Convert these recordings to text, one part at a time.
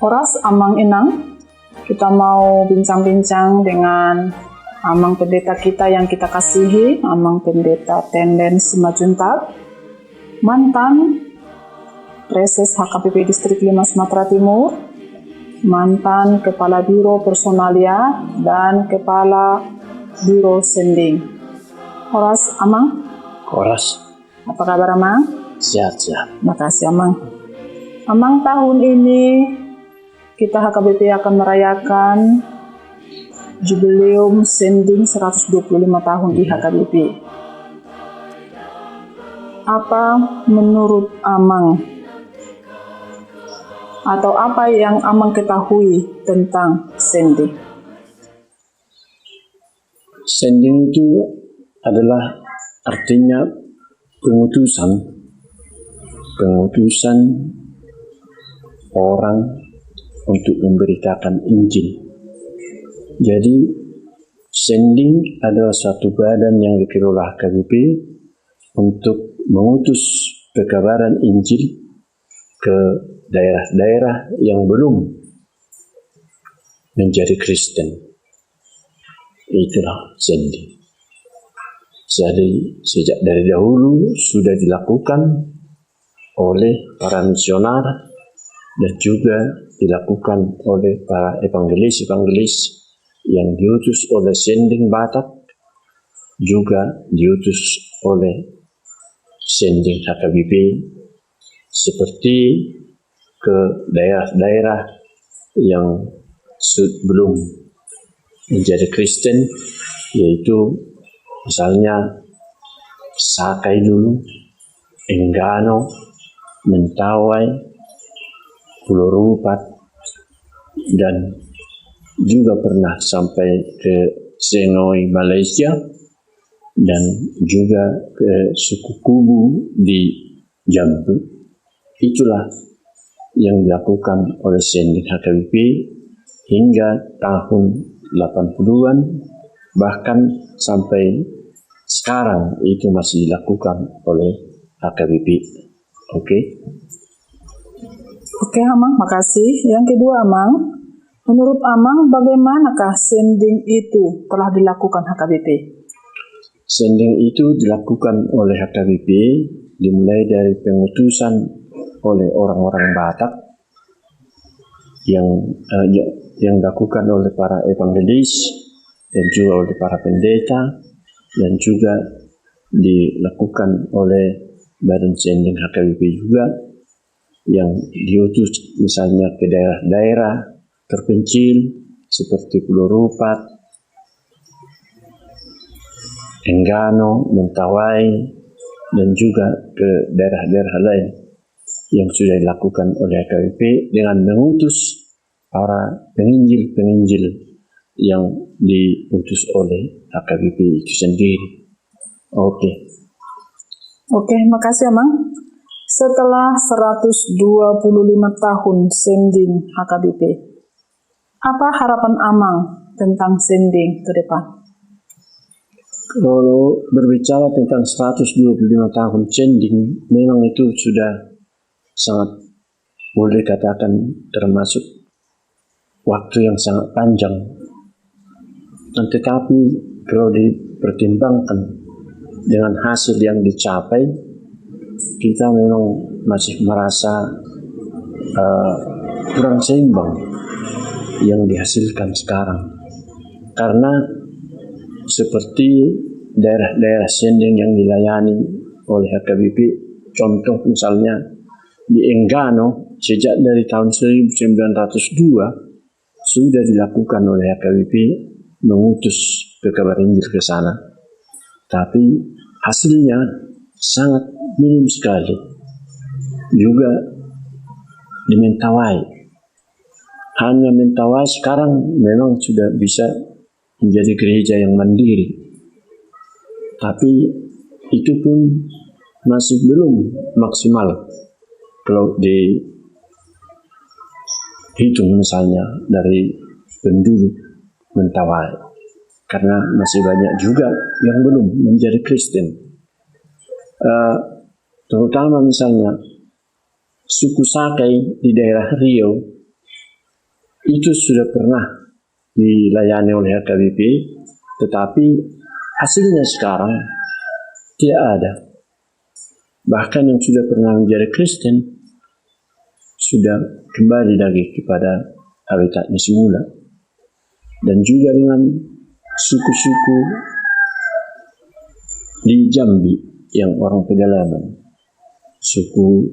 Horas Amang Inang, kita mau bincang-bincang dengan Amang Pendeta kita yang kita kasihi, Amang Pendeta Tenden Simajuntak, mantan Preses HKBP Distrik 5 Sumatera Timur, mantan Kepala Biro Personalia dan Kepala Biro Sending. Horas Amang. Horas. Apa kabar Amang? Sehat-sehat. Makasih Amang. Amang, tahun ini kita HKBP akan merayakan Jubileum Sending 125 tahun di HKBP. Apa menurut Amang atau apa yang Amang ketahui tentang Sending? Sending itu adalah artinya pengutusan orang untuk memberitakan Injil. Jadi Sending adalah suatu badan yang dikelola HKBP untuk mengutus pekabaran Injil ke daerah-daerah yang belum menjadi Kristen. Itulah Sending. Jadi sejak dari dahulu sudah dilakukan oleh para misionar dan juga dilakukan oleh para evangelis yang diutus oleh Sending Batak, juga diutus oleh Sending HKBP seperti ke daerah-daerah yang belum menjadi Kristen, yaitu misalnya Sakai dulu, Enggano, Mentawai, Pulau Rupat, dan juga pernah sampai ke Senoi, Malaysia, dan juga ke suku Kubu di Jambi. Itulah yang dilakukan oleh Sending HKBP hingga tahun 80-an, bahkan sampai sekarang itu masih dilakukan oleh HKBP. Oke Amang, makasih. Yang kedua Amang, menurut Amang bagaimanakah Sending itu telah dilakukan HKBP? Sending itu dilakukan oleh HKBP dimulai dari pengutusan oleh orang-orang Batak yang dilakukan oleh para evangelis dan juga oleh para pendeta, dan juga dilakukan oleh Badan Sending HKBP juga yang diutus misalnya ke daerah-daerah terpencil seperti Pulau Rupat, Enggano, Mentawai, dan juga ke daerah-daerah lain yang sudah dilakukan oleh HKBP dengan mengutus para penginjil-penginjil yang diutus oleh HKBP itu sendiri. Oke, makasih Amang. Setelah 125 tahun Sending HKBP, apa harapan Amang tentang Sending ke depan? Kalau berbicara tentang 125 tahun Sending, memang itu sudah sangat, boleh katakan termasuk waktu yang sangat panjang. Tetapi kalau dipertimbangkan dengan hasil yang dicapai, kita memang masih merasa kurang seimbang yang dihasilkan sekarang. Karena seperti daerah-daerah Sending yang dilayani oleh HKBP, contoh misalnya di Enggano, sejak dari tahun 1902 sudah dilakukan oleh HKBP mengutus pekabar Injil ke sana. Tapi hasilnya sangat minim sekali. Juga di Mentawai, hanya Mentawai sekarang memang sudah bisa menjadi gereja yang mandiri, tapi itu pun masih belum maksimal kalau dihitung misalnya dari penduduk Mentawai, karena masih banyak juga yang belum menjadi Kristen. Terutama misalnya suku Sakai di daerah Riau itu sudah pernah dilayani oleh HKBP, tetapi hasilnya sekarang tidak ada. Bahkan yang sudah pernah menjadi Kristen sudah kembali lagi kepada habitatnya semula. Dan juga dengan suku-suku di Jambi yang orang pedalaman, suku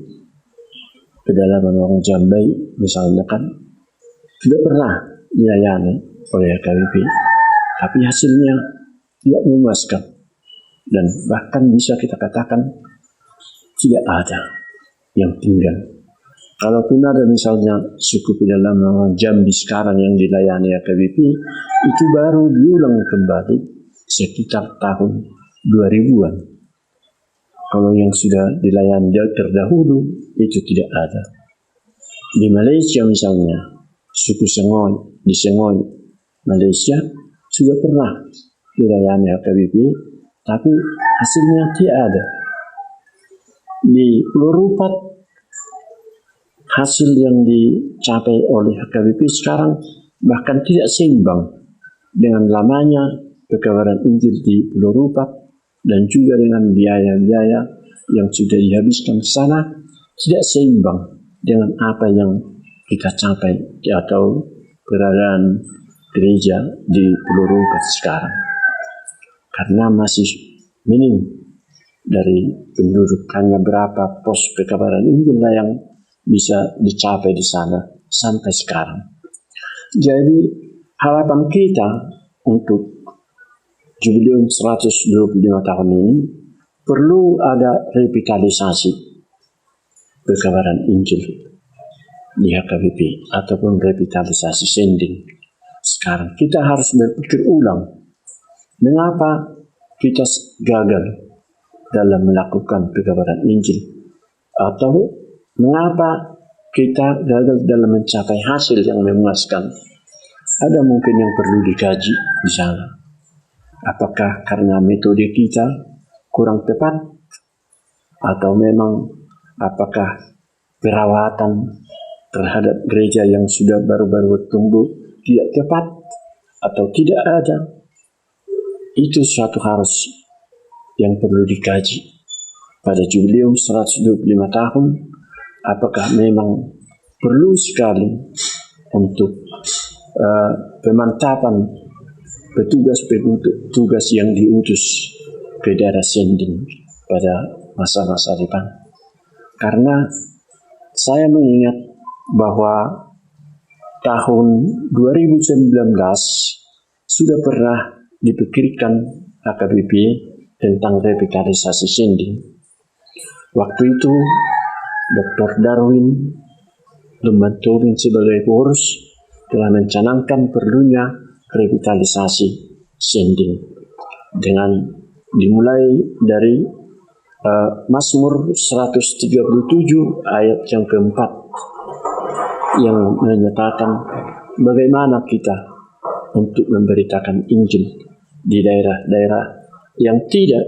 pedalaman orang Jambi misalnya kan sudah pernah dilayani oleh HKBP, tapi hasilnya tidak memuaskan dan bahkan bisa kita katakan tidak ada yang tinggal. Kalaupun ada misalnya suku pedalaman orang Jambi sekarang yang dilayani HKBP, itu baru diulang kembali sekitar tahun 2000-an. Kalau yang sudah dilayani terdahulu itu tidak ada. Di Malaysia misalnya, suku Sengoy di Sengoy, Malaysia sudah pernah dilayani HKBP, tapi hasilnya tidak ada. Di Pulau Rupat, hasil yang dicapai oleh HKBP sekarang bahkan tidak seimbang dengan lamanya pekabaran Injil di Pulau Rupat dan juga dengan biaya-biaya yang sudah dihabiskan ke sana, tidak seimbang dengan apa yang kita capai atau keberadaan gereja di Pulau Rupat sekarang. Karena masih minim dari penduduk, hanya berapa pos pekabaran Injil yang bisa dicapai di sana sampai sekarang. Jadi harapan kita untuk Jubileum 125 tahun ini perlu ada revitalisasi pekabaran Injil di HKBP ataupun revitalisasi sending. Sekarang kita harus berpikir ulang, mengapa kita gagal dalam melakukan pekabaran Injil, atau mengapa kita gagal dalam mencapai hasil yang memuaskan. Ada mungkin yang perlu dikaji di sana. Apakah karena metode kita kurang tepat, atau memang apakah perawatan terhadap gereja yang sudah baru-baru bertumbuh tidak tepat atau tidak ada. Itu suatu harus yang perlu dikaji pada Jubileum 125 tahun. Apakah memang perlu sekali untuk pemantapan petugas yang diutus ke daerah sending pada masa-masa depan. Karena saya mengingat bahwa tahun 2019 sudah pernah dipikirkan HKBP tentang revitalisasi sending. Waktu itu Dr. Darwin Lumban-Tobing sebagai pengurus telah mencanangkan perlunya revitalisasi sending dengan dimulai dari Mazmur 137 ayat yang keempat yang menyatakan bagaimana kita untuk memberitakan Injil di daerah-daerah yang tidak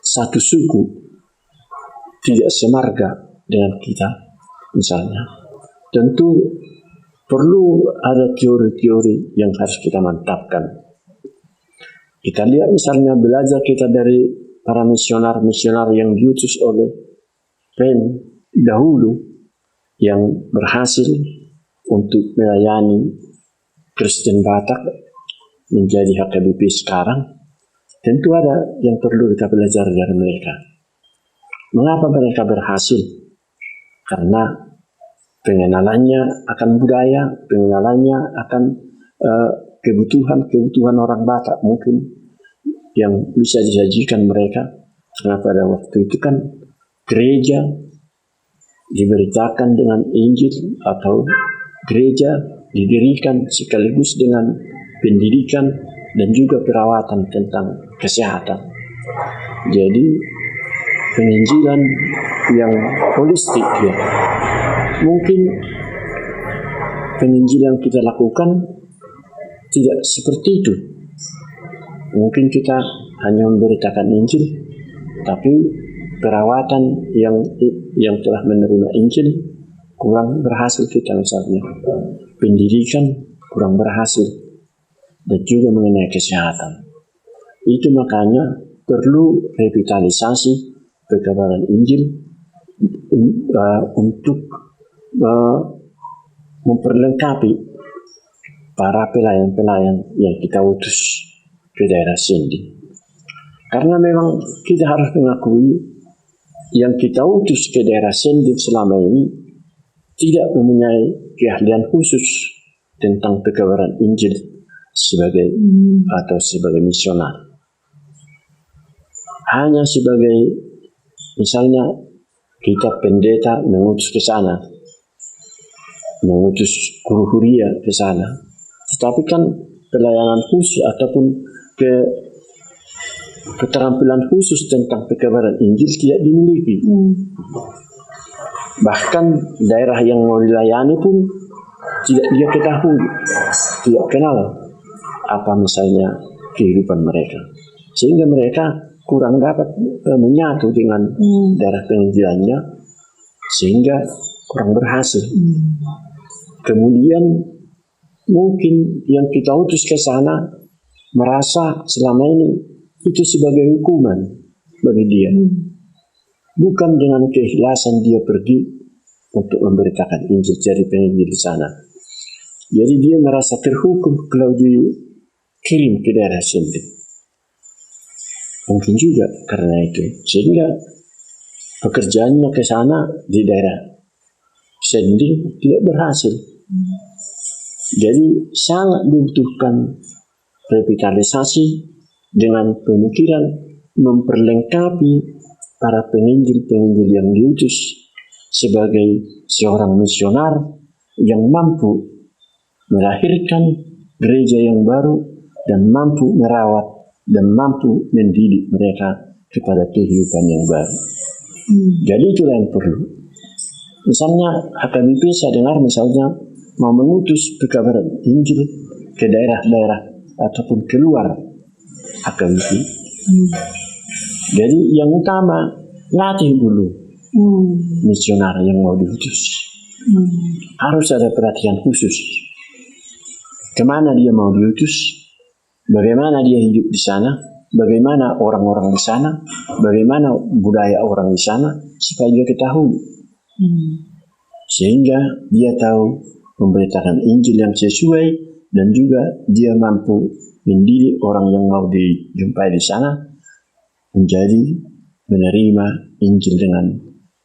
satu suku, tidak semarga dengan kita misalnya. Tentu perlu ada teori-teori yang harus kita mantapkan. Kita lihat misalnya, belajar kita dari para misionar-misionar yang diutus oleh Ren dahulu yang berhasil untuk melayani Kristen Batak menjadi HKBP sekarang. Tentu ada yang perlu kita belajar dari mereka. Mengapa mereka berhasil? Karena pengenalannya akan budaya, pengenalannya akan kebutuhan orang Batak mungkin yang bisa disajikan mereka. Karena pada waktu itu kan gereja diberitakan dengan Injil atau gereja didirikan sekaligus dengan pendidikan dan juga perawatan tentang kesehatan. Jadi penginjilan yang holistik ya. Mungkin penginjilan kita lakukan tidak seperti itu. Mungkin kita hanya memberitakan Injil, tapi perawatan yang telah menerima Injil kurang berhasil kita misalnya. pendidikan kurang berhasil, dan juga mengenai kesehatan. Itu makanya perlu revitalisasi pekabaran Injil untuk memperlengkapi para pelayan-pelayan yang kita utus ke daerah Sending. Karena memang kita harus mengakui yang kita utus ke daerah Sending selama ini tidak mempunyai keahlian khusus tentang pekabaran Injil sebagai atau sebagai misionar. Hanya sebagai misalnya kita pendeta mengutus ke sana, mengutus guru huria ke sana, tetapi kan pelayanan khusus ataupun keterampilan khusus tentang pekabaran Injil tidak dimiliki. Bahkan daerah yang mau dilayani pun tidak dia ketahui, tidak kenal apa misalnya kehidupan mereka, sehingga mereka kurang dapat menyatu dengan daerah penginjilannya, sehingga kurang berhasil. Kemudian mungkin yang kita utus ke sana merasa selama ini itu sebagai hukuman bagi dia. Bukan dengan keikhlasan dia pergi untuk memberitakan Injil jadi penginjil di sana. Jadi dia merasa terhukum kalau dikirim ke daerah Sending. Mungkin juga karena itu, sehingga pekerjaannya ke sana di daerah Sending tidak berhasil. Jadi sangat dibutuhkan revitalisasi dengan pemikiran memperlengkapi para penginjil-penginjil yang diutus sebagai seorang misionar yang mampu melahirkan gereja yang baru dan mampu merawat dan mampu mendidik mereka kepada kehidupan yang baru. Jadi itulah yang perlu. Misalnya HKBP saya dengar misalnya mau mengutus pekabaran Injil ke daerah-daerah ataupun keluar HKBP. Jadi yang utama latih dulu misionar yang mau diutus. Harus ada perhatian khusus. Kemana dia mau diutus? Bagaimana dia hidup di sana? Bagaimana orang-orang di sana? Bagaimana budaya orang di sana? Supaya dia ketahui. Sehingga dia tahu memberitakan Injil yang sesuai dan juga dia mampu mendidik orang yang mau dijumpai di sana menjadi menerima Injil dengan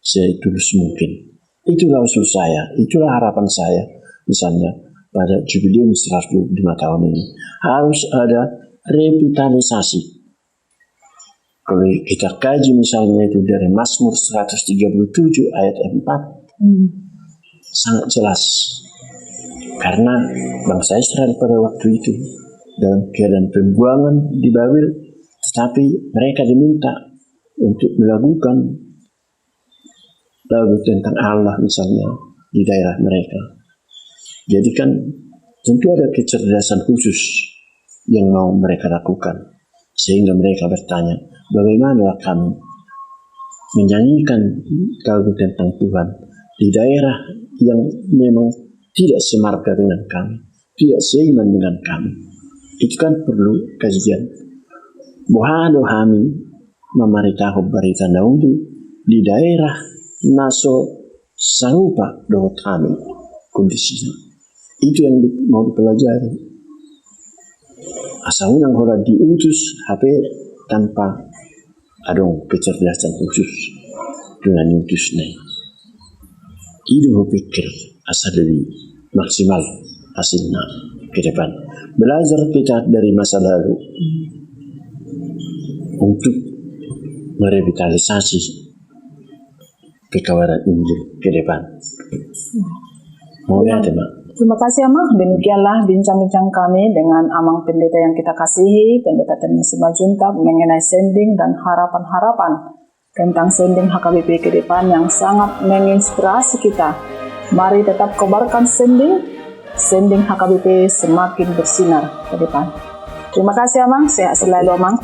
setulus mungkin. Itulah usul saya, itulah harapan saya. Misalnya pada jubileum 125 tahun ini harus ada revitalisasi. Kalau kita kaji misalnya itu dari Mazmur 137 ayat 4 sangat jelas. Karena bangsa Israel pada waktu itu dalam keadaan pembuangan di Babel, tetapi mereka diminta untuk melakukan lagu tentang Allah misalnya di daerah mereka. Jadi kan tentu ada kecerdasan khusus yang mau mereka lakukan. Sehingga mereka bertanya, bagaimana kami menyanyikan lagu tentang Tuhan di daerah yang memang tidak semarga dengan kami, tidak seiman dengan kami. Itu kan perlu kajian. Bohado kami memeritahu berita Daudi di daerah naso sarupa dohot kami kondisinya. Itu yang mau dipelajari. Asal unang hora diutus HP tanpa adong kecerdasan khusus dengan utusnya. Itu pikir asal lebih maksimal hasilnya ke depan. Belajar kita dari masa lalu untuk merevitalisasi pekabaran Injil ke depan. Mau lihat ya, Mak? Terima kasih Amang. Demikianlah bincang-bincang kami dengan Amang Pendeta yang kita kasihi, Pendeta Tennessee Majuntak, mengenai sending dan harapan-harapan tentang sending HKBP ke depan yang sangat menginspirasi kita. Mari tetap kobarkan sending HKBP semakin bersinar ke depan. Terima kasih Amang, sehat selalu Amang.